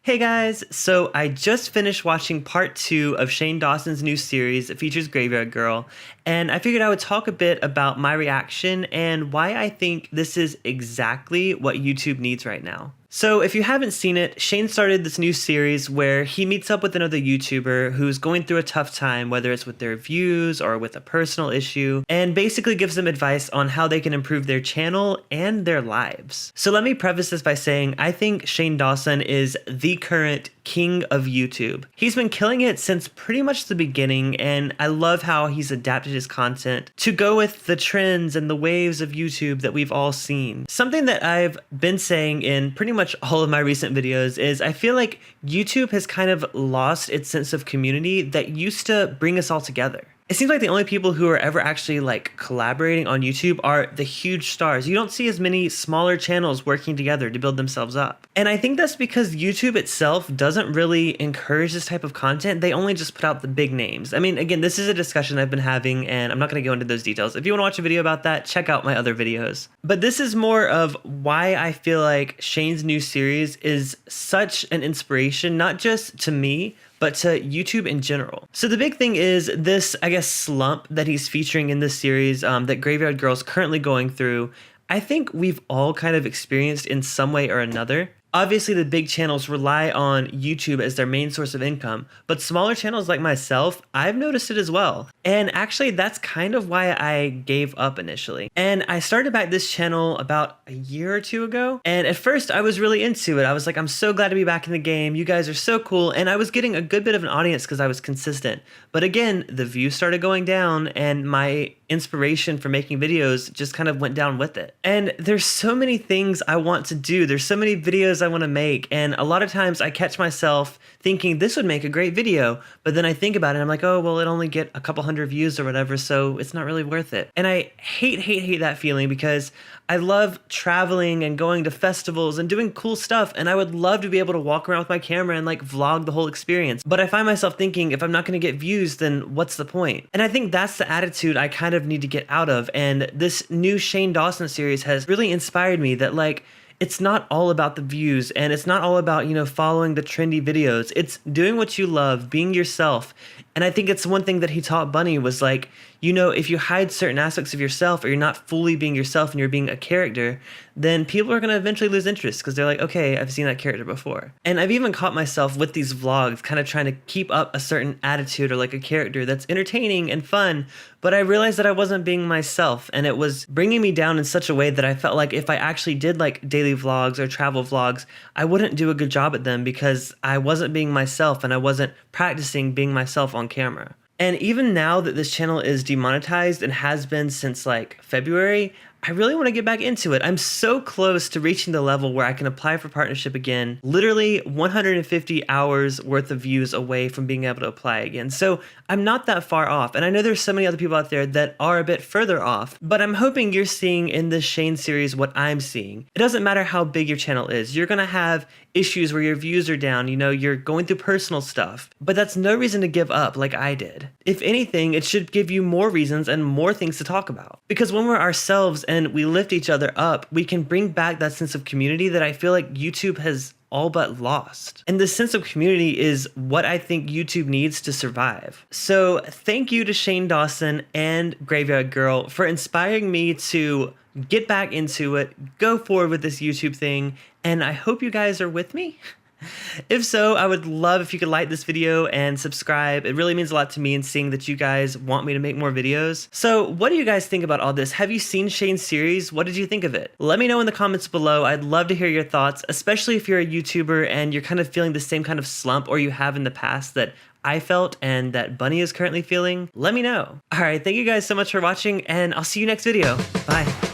Hey guys, so I just finished watching part 2 of Shane Dawson's new series. It features Graveyard Girl, and I figured I would talk a bit about my reaction and why I think this is exactly what YouTube needs right now. So if you haven't seen it, Shane started this new series where he meets up with another YouTuber who's going through a tough time, whether it's with their views or with a personal issue, and basically gives them advice on how they can improve their channel and their lives. So let me preface this by saying I think Shane Dawson is the current king of YouTube. He's been killing it since pretty much the beginning, and I love how he's adapted his content to go with the trends and the waves of YouTube that we've all seen. Something that I've been saying in pretty much all of my recent videos is I feel like YouTube has kind of lost its sense of community that used to bring us all together. It seems like the only people who are ever actually like collaborating on YouTube are the huge stars. You don't see as many smaller channels working together to build themselves up. And I think that's because YouTube itself doesn't really encourage this type of content. They only just put out the big names. I mean, again, this is a discussion I've been having and I'm not going to go into those details. If you want to watch a video about that, check out my other videos. But this is more of why I feel like Shane's new series is such an inspiration, not just to me, but to YouTube in general. So the big thing is this, I guess, slump that he's featuring in this series that Graveyard Girl's currently going through. I think we've all kind of experienced in some way or another. Obviously, the big channels rely on YouTube as their main source of income, but smaller channels like myself, I've noticed it as well. And actually, that's kind of why I gave up initially. And I started back this channel about a year or two ago. And at first, I was really into it. I was like, I'm so glad to be back in the game. You guys are so cool. And I was getting a good bit of an audience because I was consistent. But again, the views started going down and my inspiration for making videos just kind of went down with it. And there's so many things I want to do. There's so many videos I want to make. And a lot of times I catch myself thinking this would make a great video, but then I think about it and I'm like, oh, well, it only get a couple hundred views or whatever, so it's not really worth it. And I hate that feeling because I love traveling and going to festivals and doing cool stuff, and I would love to be able to walk around with my camera and like vlog the whole experience. But I find myself thinking, if I'm not going to get views, then what's the point? And I think that's the attitude I kind of need to get out of. And this new Shane Dawson series has really inspired me that like, it's not all about the views and it's not all about, you know, following the trendy videos. It's doing what you love, being yourself. And I think it's one thing that he taught Bunny was like, you know, if you hide certain aspects of yourself or you're not fully being yourself and you're being a character, then people are going to eventually lose interest because they're like, okay, I've seen that character before. And I've even caught myself with these vlogs kind of trying to keep up a certain attitude or like a character that's entertaining and fun, but I realized that I wasn't being myself and it was bringing me down in such a way that I felt like if I actually did like daily vlogs or travel vlogs, I wouldn't do a good job at them because I wasn't being myself and I wasn't practicing being myself on camera. And even now that this channel is demonetized and has been since like February, I really want to get back into it. I'm so close to reaching the level where I can apply for partnership again, literally 150 hours worth of views away from being able to apply again. So I'm not that far off. And I know there's so many other people out there that are a bit further off, but I'm hoping you're seeing in this Shane series what I'm seeing. It doesn't matter how big your channel is. You're going to have issues where your views are down, you know, you're going through personal stuff, but that's no reason to give up like I did. If anything, it should give you more reasons and more things to talk about. Because when we're ourselves and we lift each other up, we can bring back that sense of community that I feel like YouTube has all but lost. And this sense of community is what I think YouTube needs to survive. So thank you to Shane Dawson and Graveyard Girl for inspiring me to get back into it, go forward with this YouTube thing, and I hope you guys are with me. If so, I would love if you could like this video and subscribe. It really means a lot to me in seeing that you guys want me to make more videos. So what do you guys think about all this? Have you seen Shane's series? What did you think of it? Let me know in the comments below. I'd love to hear your thoughts, especially if you're a YouTuber and you're kind of feeling the same kind of slump or you have in the past that I felt and that Bunny is currently feeling. Let me know. All right, thank you guys so much for watching and I'll see you next video. Bye.